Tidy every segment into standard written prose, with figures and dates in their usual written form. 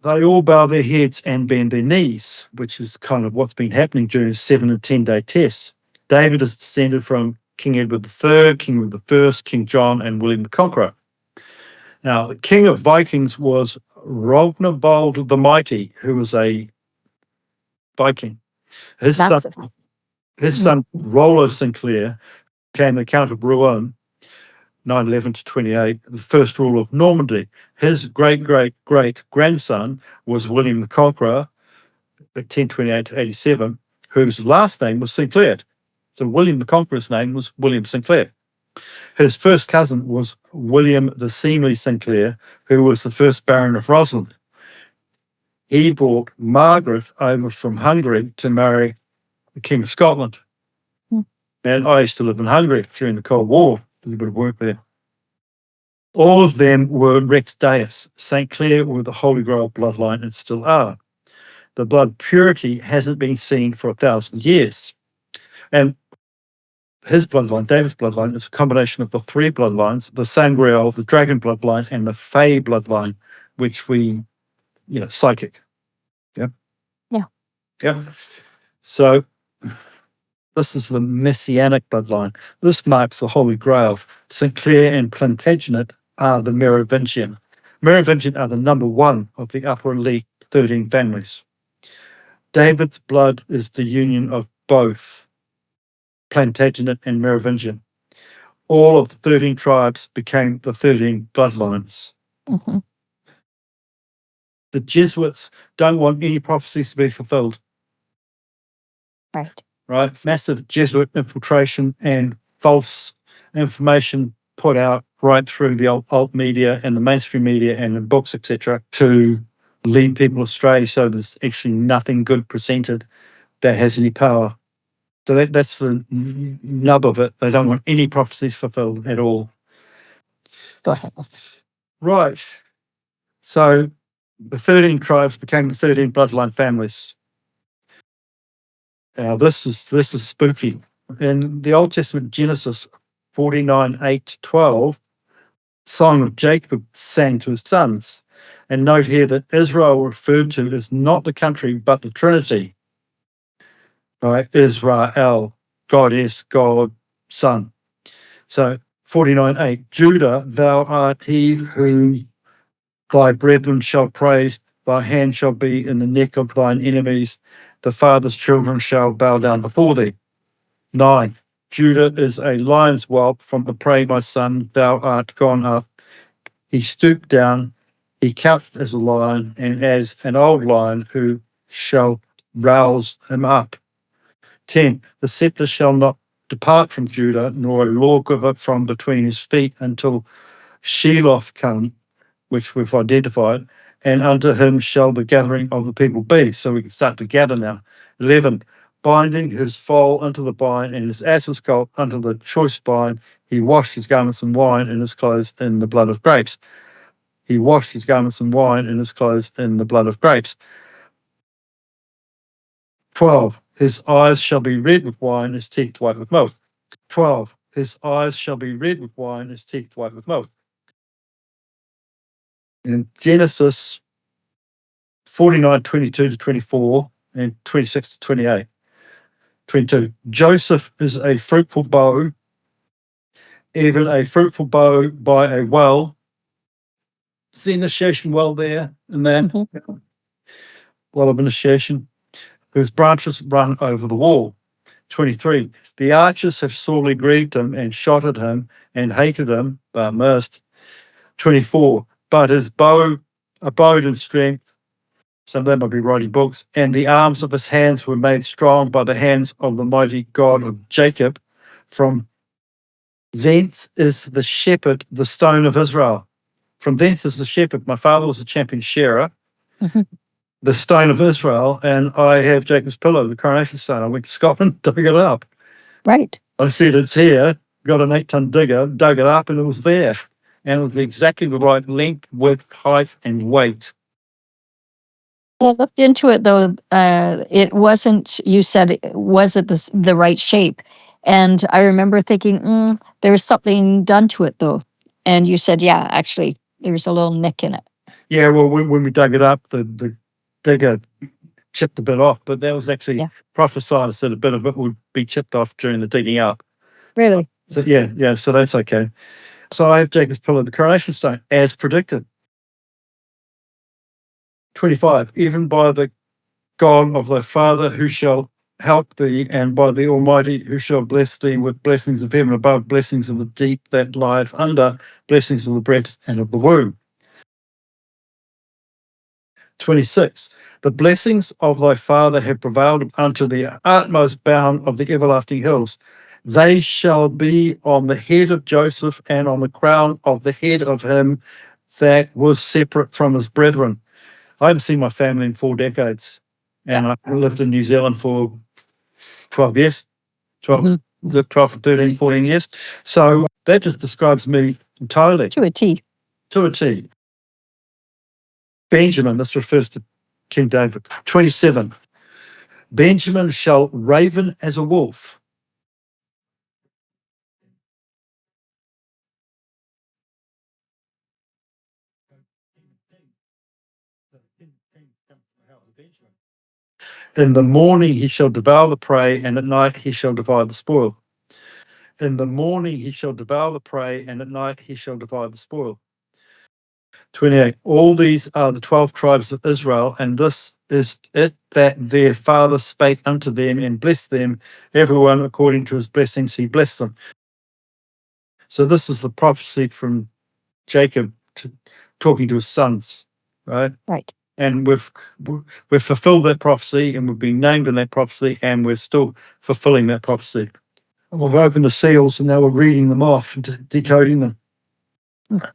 they all bow their heads and bend their knees, which is kind of what's been happening during the 7 and 10-day test. David is descended from King Edward III, King Edward I, King John, and William the Conqueror. Now, the king of Vikings was Rognvald the Mighty, who was a Viking. His son, Rollo Sinclair, became the Count of Rouen, 911 to 28, the first ruler of Normandy. His great-great-great-grandson was William the Conqueror, 1028 to 87, whose last name was Sinclair. So William the Conqueror's name was William Sinclair. His first cousin was William the Seemly Sinclair, who was the first Baron of Rosslyn. He brought Margaret over from Hungary to marry the King of Scotland. And I used to live in Hungary during the Cold War, did a bit of work there. All of them were Rex Deus. St. Clair were the Holy Grail bloodline and still are. The blood purity hasn't been seen for 1,000 years. And his bloodline, David's bloodline, is a combination of the three bloodlines, the Sangreal, the Dragon bloodline, and the Fae bloodline, which psychic. Yeah? Yeah. Yeah. So this is the Messianic bloodline. This marks the Holy Grail. St. Clair and Plantagenet are the Merovingian. Merovingian are the number one of the upper elite 13 families. David's blood is the union of both Plantagenet and Merovingian. All of the 13 tribes became the 13 bloodlines. Mm-hmm. The Jesuits don't want any prophecies to be fulfilled. Right? Massive Jesuit infiltration and false information put out right through the alt media and the mainstream media and the books, etc., to lead people astray, so there's actually nothing good presented that has any power. So that's the nub of it. They don't want any prophecies fulfilled at all. Go ahead. Right. So the 13 tribes became the 13 bloodline families. Now this is spooky. In the Old Testament, Genesis 49:8-12, Song of Jacob sang to his sons. And note here that Israel referred to as not the country, but the Trinity. Right? Israel, God is God, Son. So 49:8, Judah, thou art he whom thy brethren shall praise, thy hand shall be in the neck of thine enemies, the father's children shall bow down before thee. 9, Judah is a lion's whelp from the prey, my son, thou art gone up. He stooped down, he couched as a lion, and as an old lion who shall rouse him up. 10, the scepter shall not depart from Judah, nor a lawgiver from between his feet until Sheloth come, which we've identified, and unto him shall the gathering of the people be. So we can start to gather now. 11, binding his foal unto the vine and his ass's colt unto the choice vine, he washed his garments in wine and his clothes in the blood of grapes. He washed his garments in wine and his clothes in the blood of grapes. 12, his eyes shall be red with wine, his teeth white with milk. 12, his eyes shall be red with wine, his teeth white with milk. In Genesis 49:22-24 and 26-28. 22, Joseph is a fruitful bow, even a fruitful bow by a well. Is the initiation well there and then? Mm-hmm. Well of initiation, whose branches run over the wall. 23, the archers have sorely grieved him and shot at him and hated him, but missed. 24, but his bow abode in strength. Some of them might be writing books. And the arms of his hands were made strong by the hands of the mighty God of Jacob. From thence is the shepherd, the stone of Israel. From thence is the shepherd. My father was a champion shearer. Mm-hmm. The stone of Israel, and I have Jacob's pillow, the coronation stone. I went to Scotland, dug it up. Right. I said, it's here. Got an 8-ton digger, dug it up, and it was there. And it was exactly the right length, width, height, and weight. I looked into it, though. It wasn't, you said, was it the right shape? And I remember thinking, there was something done to it, though. And you said, yeah, actually, there's a little nick in it. Yeah, well, when we dug it up, the digger chipped a bit off, but that was actually Yeah. prophesied that a bit of it would be chipped off during the digging up. Really? So yeah, so that's okay. So I have Jacob's pillar, the coronation stone, as predicted. 25, even by the God of thy father who shall help thee, and by the Almighty who shall bless thee with blessings of heaven above, blessings of the deep that lieth under, blessings of the breast and of the womb. 26. The blessings of thy father have prevailed unto the utmost bound of the everlasting hills. They shall be on the head of Joseph and on the crown of the head of him that was separate from his brethren. I haven't seen my family in 4 decades, and I lived in New Zealand for 12 years, 12, the 12, 13, 14 years. So that just describes me entirely. To a T. To a T. Benjamin, this refers to King David. 27. Benjamin shall raven as a wolf. In the morning he shall devour the prey, and at night he shall divide the spoil. In the morning he shall devour the prey, and at night he shall divide the spoil. 28. All these are the 12 tribes of Israel, and this is it that their father spake unto them and blessed them, everyone according to his blessings he blessed them. So this is the prophecy from Jacob talking to his sons, right? Right. And we've fulfilled that prophecy, and we've been named in that prophecy, and we're still fulfilling that prophecy. We've opened the seals, and now we're reading them off and decoding them.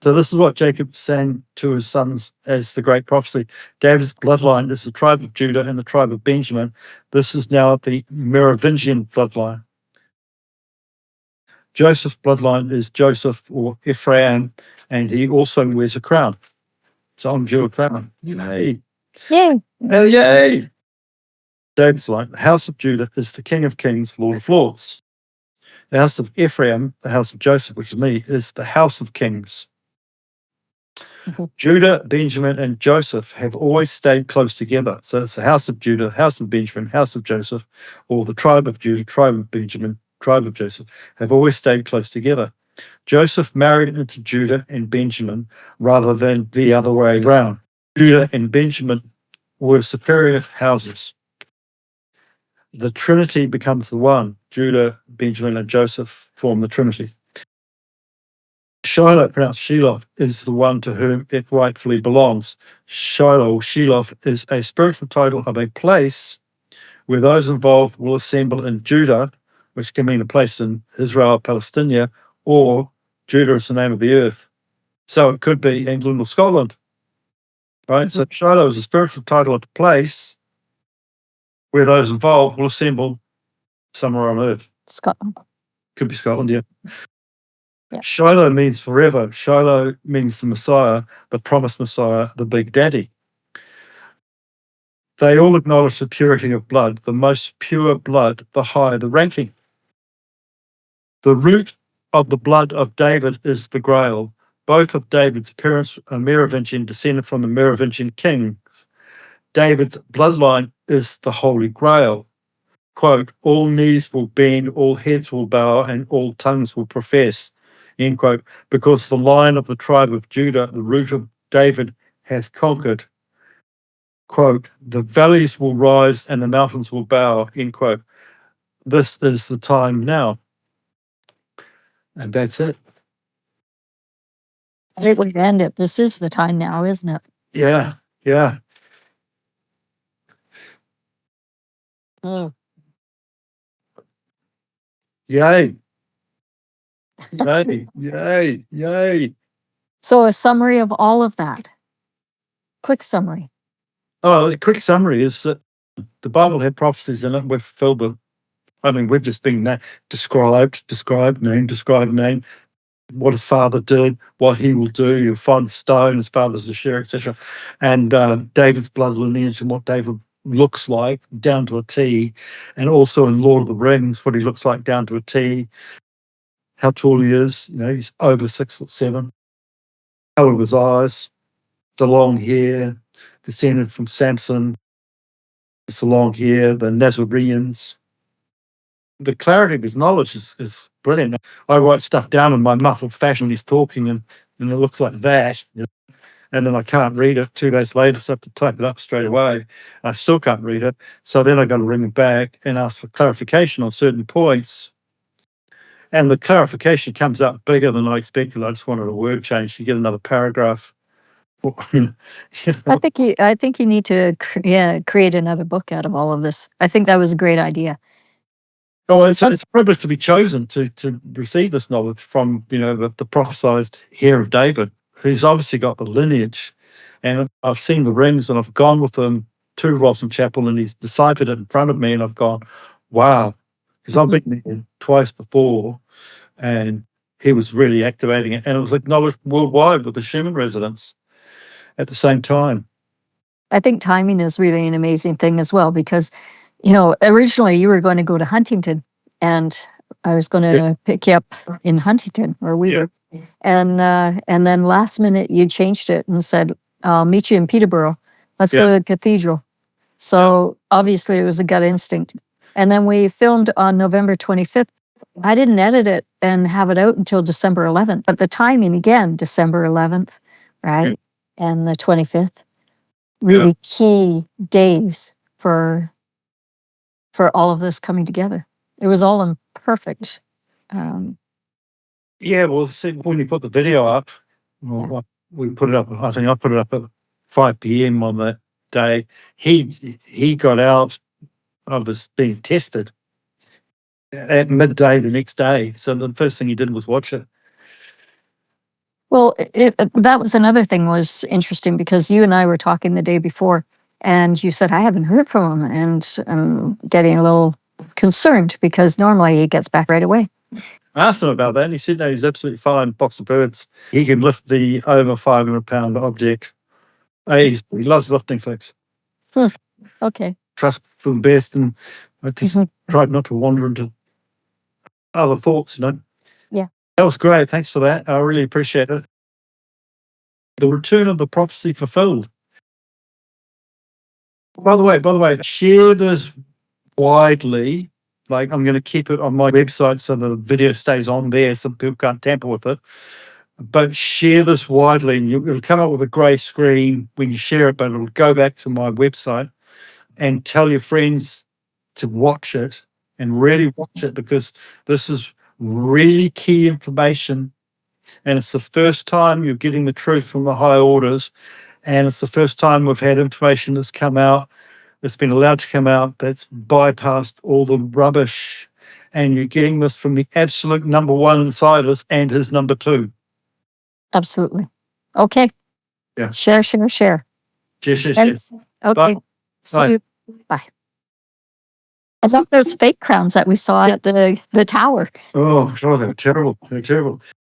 So this is what Jacob's saying to his sons as the great prophecy. David's bloodline is the tribe of Judah and the tribe of Benjamin. This is now the Merovingian bloodline. Joseph's bloodline is Joseph or Ephraim, and he also wears a crown. So I'm Jew crown. Yay. Yay. Oh, yay. David's line, the house of Judah is the King of Kings, Lord of Lords. The house of Ephraim, the house of Joseph, which is me, is the house of kings. Judah, Benjamin, and Joseph have always stayed close together. So it's the house of Judah, house of Benjamin, house of Joseph, or the tribe of Judah, tribe of Benjamin, tribe of Joseph, have always stayed close together. Joseph married into Judah and Benjamin rather than the other way around. Judah and Benjamin were superior houses. The Trinity becomes the one. Judah, Benjamin, and Joseph form the Trinity. Shiloh, pronounced Shiloh, is the one to whom it rightfully belongs. Shiloh, Shiloh, is a spiritual title of a place where those involved will assemble in Judah, which can mean a place in Israel, Palestine, or Judah is the name of the earth. So it could be England or Scotland, right? So Shiloh is a spiritual title of a place where those involved will assemble somewhere on earth. Scotland. Could be Scotland, yeah. Yeah. Shiloh means forever. Shiloh means the Messiah, the promised Messiah, the Big Daddy. They all acknowledge the purity of blood. The most pure blood, the higher the ranking. The root of the blood of David is the Grail. Both of David's parents are Merovingian, descended from the Merovingian kings. David's bloodline is the Holy Grail. Quote, all knees will bend, all heads will bow, and all tongues will profess, end quote, because the line of the tribe of Judah, the root of David, hath conquered. Quote, the valleys will rise and the mountains will bow, end quote. This is the time now. And that's it. Great way to end it. This is the time now, isn't it? Yeah, yeah. Oh. Yay. Yay, yay, yay. So a summary of all of that. Quick summary. Oh, a quick summary is that the Bible had prophecies in it. We've filled them. I mean, we've just been described, name, what his father did, what he will do. You'll find the stone, his father's the share, etc. And David's blood lineage and what David looks like down to a T. And also in Lord of the Rings, what he looks like down to a T. How tall he is, he's over 6'7". Colour of his eyes. the long hair, descended from Samson, the long hair, the Nazarenes. The clarity of his knowledge is brilliant. I write stuff down in my muffled fashion. He's talking, and it looks like that. And then I can't read it 2 days later, so I have to type it up straight away. I still can't read it. So then I got to ring him back and ask for clarification on certain points. And the clarification comes up bigger than I expected. I just wanted a word change to get another paragraph. I think you need to create another book out of all of this. I think that was a great idea. Oh, it's a privilege to be chosen to receive this knowledge from, the prophesied heir of David, who's obviously got the lineage. And I've seen the rings, and I've gone with him to Rosslyn Chapel, and he's deciphered it in front of me, and I've gone, wow, because I've been there twice before, and he was really activating it, and it was acknowledged worldwide with the Schumann resonance at the same time. I think timing is really an amazing thing as well, because, originally you were going to go to Huntington, and I was going to pick you up in Huntington, where we were. And then last minute you changed it and said, I'll meet you in Peterborough. Let's go to the cathedral. So obviously it was a gut instinct. And then we filmed on November 25th. I didn't edit it and have it out until December 11th. But the timing, again, December 11th, right? And the 25th, really key days for all of this coming together. It was all in perfect. Yeah, well, see, when you put the video up, we put it up. I think I put it up at 5 p.m. on that day. He got out of this being tested at midday the next day. So the first thing he did was watch it. Well, that was another thing was interesting, because you and I were talking the day before, and you said, I haven't heard from him, and I'm getting a little concerned because normally he gets back right away. I asked him about that, and he said, no, he's absolutely fine. Box of birds. He can lift the over 500-pound object. He loves lifting things. Okay. Trust for the best, and I just tried not to wander into other thoughts, Yeah. That was great. Thanks for that. I really appreciate it. The return of the prophecy fulfilled. By the way, share this widely. Like, I'm going to keep it on my website so the video stays on there so people can't tamper with it. But share this widely, and it'll come up with a grey screen when you share it, but it'll go back to my website, and tell your friends to watch it and really watch it, because this is really key information. And it's the first time you're getting the truth from the high orders. And it's the first time we've had information that's come out, that's been allowed to come out, that's bypassed all the rubbish. And you're getting this from the absolute number one inside us and his number two. Absolutely. Okay. Yeah. Share. Share. Thanks. Okay. Bye. See you. Bye. I thought those fake crowns that we saw at the tower. Oh, they're terrible. They're terrible.